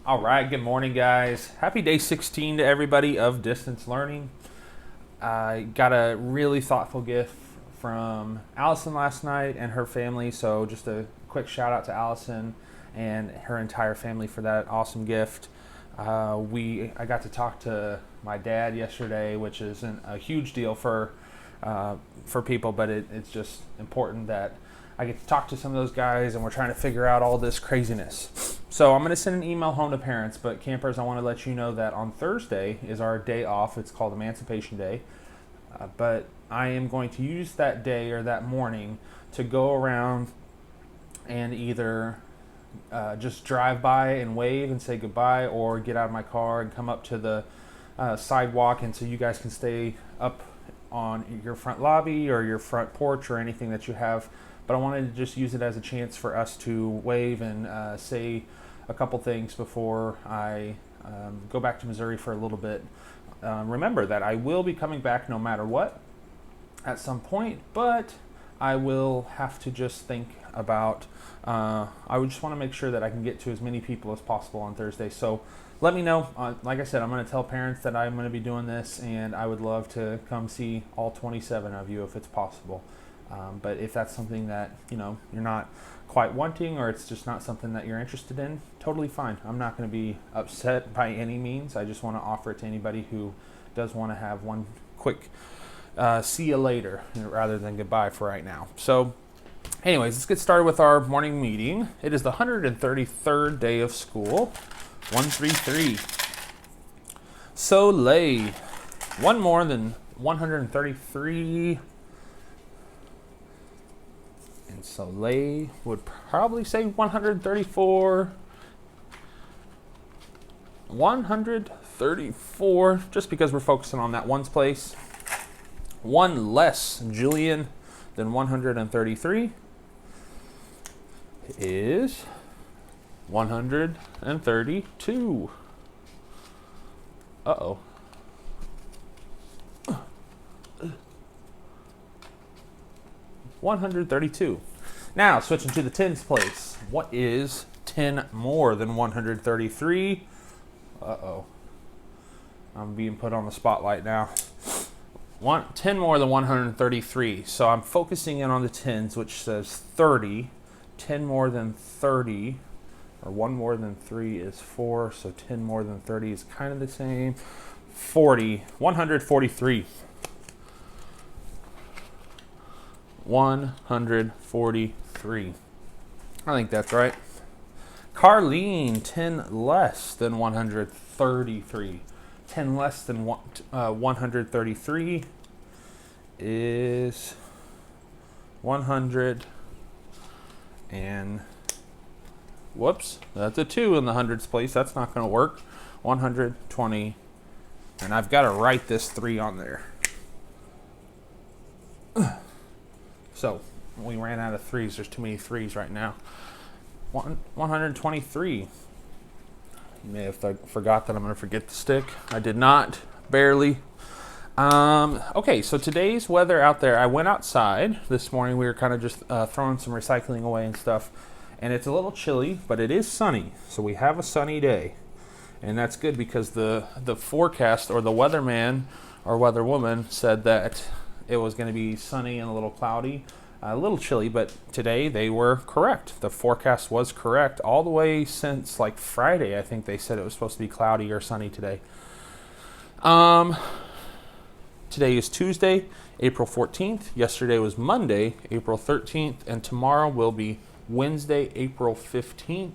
All right, good morning, guys. Happy day 16 to everybody of distance learning. I got a really thoughtful gift from Allison last night and her family, so just a quick shout out to Allison and her entire family for that awesome gift. I got to talk to my dad yesterday, which isn't a huge deal for people, but it's just important that I get to talk to some of those guys, and we're trying to figure out all this craziness. So I'm going to send an email home to parents, but campers, I want to let you know that on Thursday is our day off. It's called Emancipation Day. But I am going to use that day or that morning to go around and either just drive by and wave and say goodbye, or get out of my car and come up to the sidewalk, and so you guys can stay up on your front lobby or your front porch or anything that you have. But I wanted to just use it as a chance for us to wave and say a couple things before I go back to Missouri for a little bit. Remember that I will be coming back no matter what at some point, but I will have to just think about, I would just want to make sure that I can get to as many people as possible on Thursday. So let me know. Like I said, I'm going to tell parents that I'm going to be doing this, and I would love to come see all 27 of you if it's possible. But if that's something that you're not quite wanting, or it's just not something that you're interested in, totally fine. I'm not going to be upset by any means. I just want to offer it to anybody who does want to have one quick see you later rather than goodbye for right now. So anyways, let's get started with our morning meeting. It is the 133rd day of school. 133. Soleil. One more than 133. And Soleil would probably say 134. 134, just because we're focusing on that ones place. One less Julian than 133 is 132. Uh-oh. 132. Now, switching to the tens place. What is 10 more than 133? Uh-oh. I'm being put on the spotlight now. 10 more than 133. So I'm focusing in on the tens, which says 30. 10 more than 30, or 1 more than 3 is 4, so 10 more than 30 is kind of the same. 40. 143. 143. I think that's right. Carlene, 10 less than 133. 10 less than 133 is 100 and whoops, that's a 2 in the hundreds place. That's not going to work. 120, and I've got to write this 3 on there. So we ran out of 3s. There's too many 3s right now. 123. You may have forgot that I'm going to forget the stick. I did not, barely. Okay, so today's weather out there. I went outside this morning. We were kind of just throwing some recycling away and stuff. And it's a little chilly, but it is sunny. So we have a sunny day. And that's good because the forecast, or the weatherman or weatherwoman, said that it was going to be sunny and a little cloudy, a little chilly, but today they were correct. The forecast was correct all the way since like Friday. I think they said it was supposed to be cloudy or sunny today. Today is Tuesday, April 14th. Yesterday was Monday, April 13th, and tomorrow will be Wednesday, April 15th.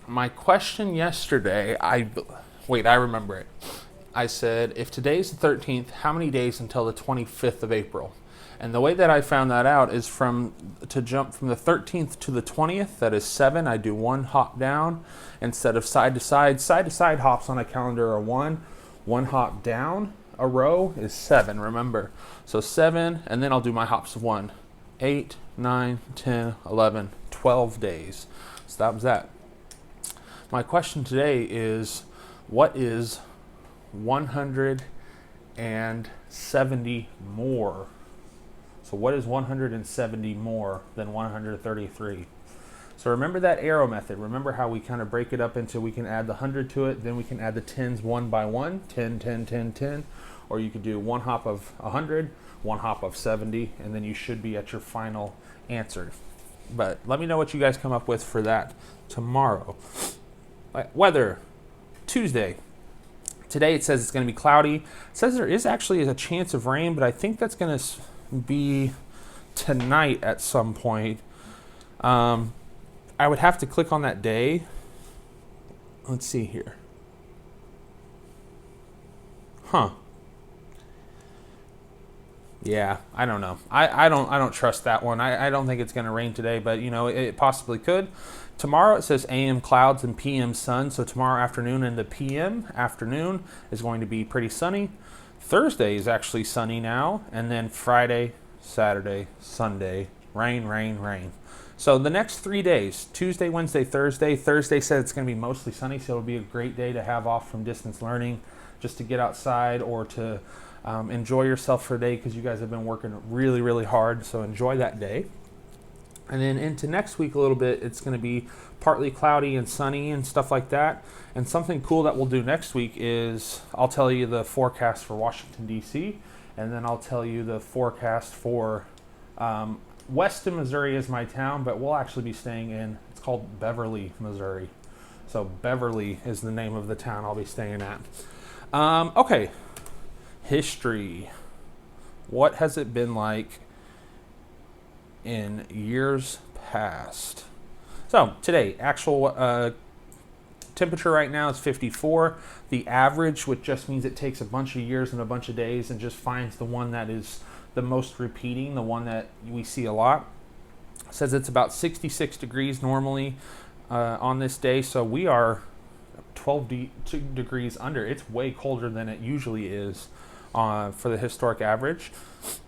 My question yesterday, I remember it. I said, if today's the 13th, how many days until the 25th of April? And the way that I found that out is to jump from the 13th to the 20th, that is 7. I do 1 hop down instead of side to side. Side to side hops on a calendar are 1. 1 hop down a row is 7, remember. So 7, and then I'll do my hops of 1. 8, 9, 10, 11, 12 days. So that was that. My question today is, what is 170 more? So what is 170 more than 133? So So remember that arrow method. Remember how we kind of break it up into, we can add the 100 to it, then we can add the tens one by one, 10, 10, 10, 10, or you could do one hop of 100, one hop of 70, and then you should be at your final answer. But let me know what you guys come up with for that tomorrow. Weather, Tuesday. Today it says it's going to be cloudy. It says there is actually a chance of rain, but I think that's going to be tonight at some point. I would have to click on that day. Let's see here. Yeah, I don't know. I don't trust that one. I don't think it's going to rain today, but it possibly could. Tomorrow it says AM clouds and PM sun. So tomorrow afternoon and the PM afternoon is going to be pretty sunny. Thursday is actually sunny now, and then Friday, Saturday, Sunday, rain, rain, rain. So the next 3 days, Tuesday, Wednesday, Thursday. Thursday said it's going to be mostly sunny, so it'll be a great day to have off from distance learning, just to get outside or to enjoy yourself for a day, because you guys have been working really, really hard. So enjoy that day. And then into next week a little bit, it's going to be partly cloudy and sunny and stuff like that. And something cool that we'll do next week is I'll tell you the forecast for Washington, D.C., and then I'll tell you the forecast for Weston, Missouri is my town, but we'll actually be staying in, it's called Beverly, Missouri. So Beverly is the name of the town I'll be staying at. Okay, history. What has it been like in years past? So today, actual temperature right now is 54. The average, which just means it takes a bunch of years and a bunch of days and just finds the one that is the most repeating, the one that we see a lot, says it's about 66 degrees normally on this day. So we are 12 degrees under. It's way colder than it usually is for the historic average.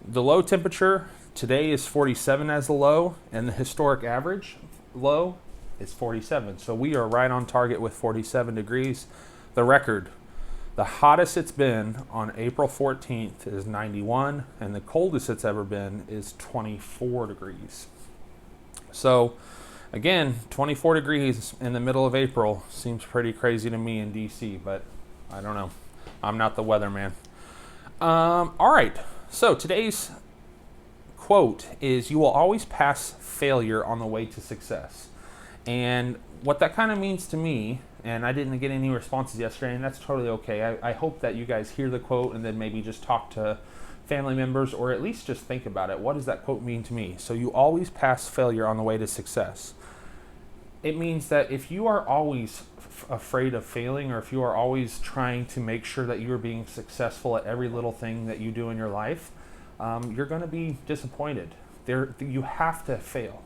The low temperature today is 47 as the low, and the historic average low is 47. So we are right on target with 47 degrees. The record, the hottest it's been on April 14th is 91, and the coldest it's ever been is 24 degrees. So again, 24 degrees in the middle of April seems pretty crazy to me in DC, but I don't know. I'm not the weatherman. All right, so today's quote is, "You will always pass failure on the way to success." And what that kind of means to me, and I didn't get any responses yesterday, and that's totally okay. I hope that you guys hear the quote and then maybe just talk to family members, or at least just think about it. What does that quote mean to me? So you always pass failure on the way to success. It means that if you are always afraid of failing, or if you are always trying to make sure that you are being successful at every little thing that you do in your life, you're going to be disappointed. You have to fail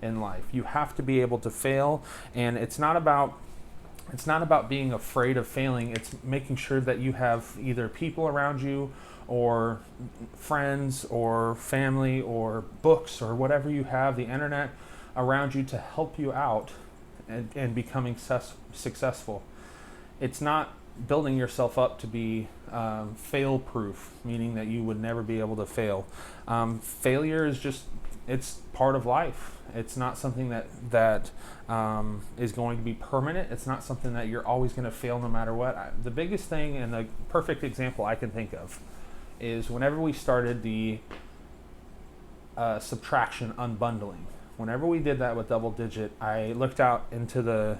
in life. You have to be able to fail, and it's not about being afraid of failing. It's making sure that you have either people around you, or friends, or family, or books, or whatever you have, the internet around you to help you out and becoming successful. It's not building yourself up to be fail-proof, meaning that you would never be able to fail. Failure is it's part of life. It's not something that is going to be permanent. It's not something that you're always going to fail no matter what. The biggest thing, and the perfect example I can think of, is whenever we started the subtraction unbundling. Whenever we did that with double digit, I looked out into the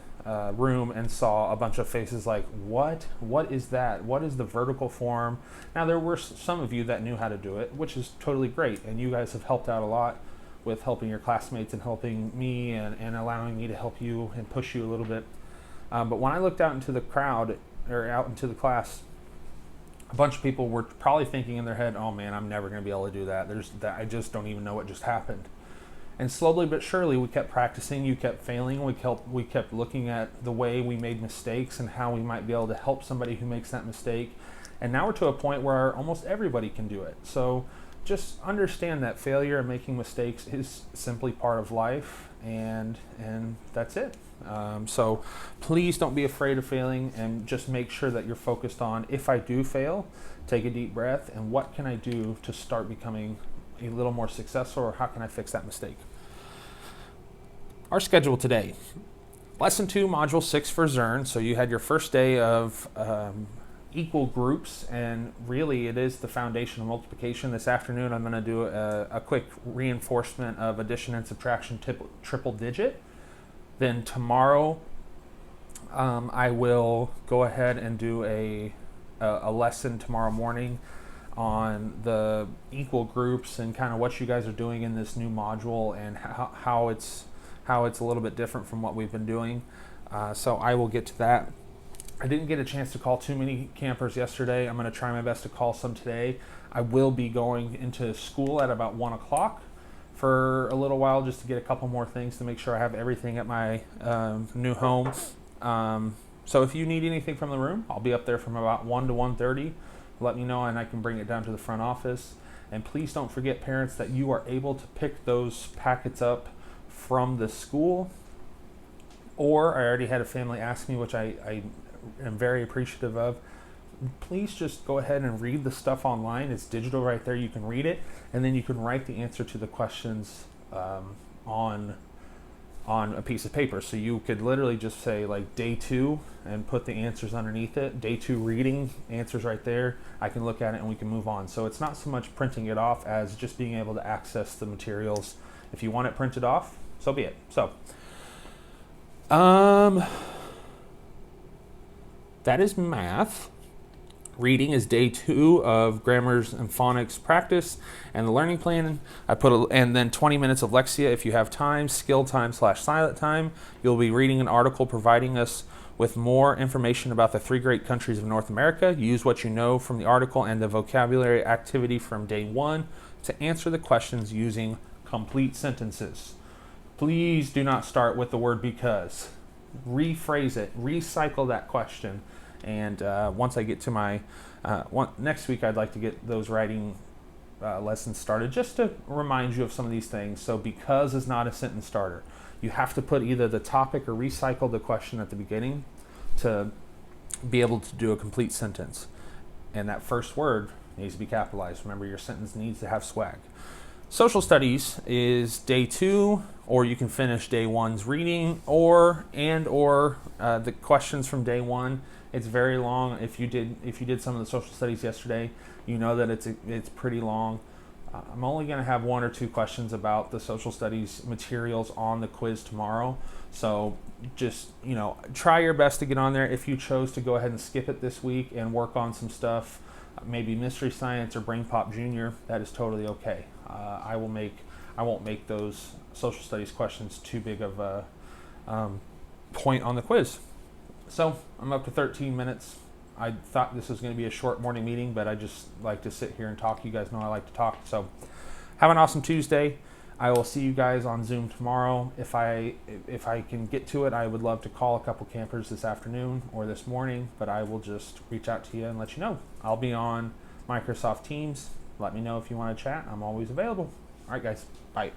room and saw a bunch of faces like, what is that? What is the vertical form? Now, there were some of you that knew how to do it, which is totally great, and you guys have helped out a lot with helping your classmates and helping me and allowing me to help you and push you a little bit. But when I looked out into the crowd, or out into the class, a bunch of people were probably thinking in their head, oh man, I'm never going to be able to do that. I just don't even know what just happened. And slowly but surely, we kept practicing. You kept failing. We kept looking at the way we made mistakes and how we might be able to help somebody who makes that mistake. And now we're to a point where almost everybody can do it. So just understand that failure and making mistakes is simply part of life, and that's it. So please don't be afraid of failing, and just make sure that you're focused on, if I do fail, take a deep breath, and what can I do to start becoming a little more successful, or how can I fix that mistake? our schedule today. Lesson 2, Module 6 for Zern. So you had your first day of equal groups, and really it is the foundation of multiplication. This afternoon I'm going to do a quick reinforcement of addition and subtraction triple digit. Then tomorrow I will go ahead and do a lesson tomorrow morning on the equal groups and kind of what you guys are doing in this new module and how it's a little bit different from what we've been doing. So I will get to that. I didn't get a chance to call too many campers yesterday. I'm going to try my best to call some today. I will be going into school at about 1 o'clock for a little while just to get a couple more things to make sure I have everything at my new home. So if you need anything from the room, I'll be up there from about 1 to 1:30. Let me know and I can bring it down to the front office. And please don't forget, parents, that you are able to pick those packets up from the school. Or I already had a family ask me, which I am very appreciative of. Please just go ahead and read the stuff online. It's digital right there. You can read it, and then you can write the answer to the questions on a piece of paper. So you could literally just say like day 2 and put the answers underneath it. Day 2 reading, answers right there. I can look at it and we can move on. So it's not so much printing it off as just being able to access the materials. If you want it printed off, so be it. So that is math. Reading is day 2 of grammars and phonics practice and the learning plan. And then 20 minutes of Lexia if you have time, skill time / silent time. You'll be reading an article providing us with more information about the 3 great countries of North America. Use what you know from the article and the vocabulary activity from day 1 to answer the questions using complete sentences. Please do not start with the word because. Rephrase it, recycle that question. And once I get to my next week, I'd like to get those writing lessons started just to remind you of some of these things. So because is not a sentence starter. You have to put either the topic or recycle the question at the beginning to be able to do a complete sentence. And that first word needs to be capitalized. Remember, your sentence needs to have swag. Social studies is day 2, or you can finish day 1's reading, or the questions from day 1. It's very long. If you did some of the social studies yesterday, you know that it's pretty long. I'm only going to have 1 or 2 questions about the social studies materials on the quiz tomorrow. So just, try your best to get on there. If you chose to go ahead and skip it this week and work on some stuff, maybe Mystery Science or Brain Pop Junior, that is totally okay. I won't make those social studies questions too big of a point on the quiz. So I'm up to 13 minutes. I thought this was going to be a short morning meeting, but I just like to sit here and talk. You guys know I like to talk. So have an awesome Tuesday. I will see you guys on Zoom tomorrow. If I can get to it, I would love to call a couple campers this afternoon or this morning, but I will just reach out to you and let you know. I'll be on Microsoft Teams. Let me know if you want to chat. I'm always available. All right, guys. Bye.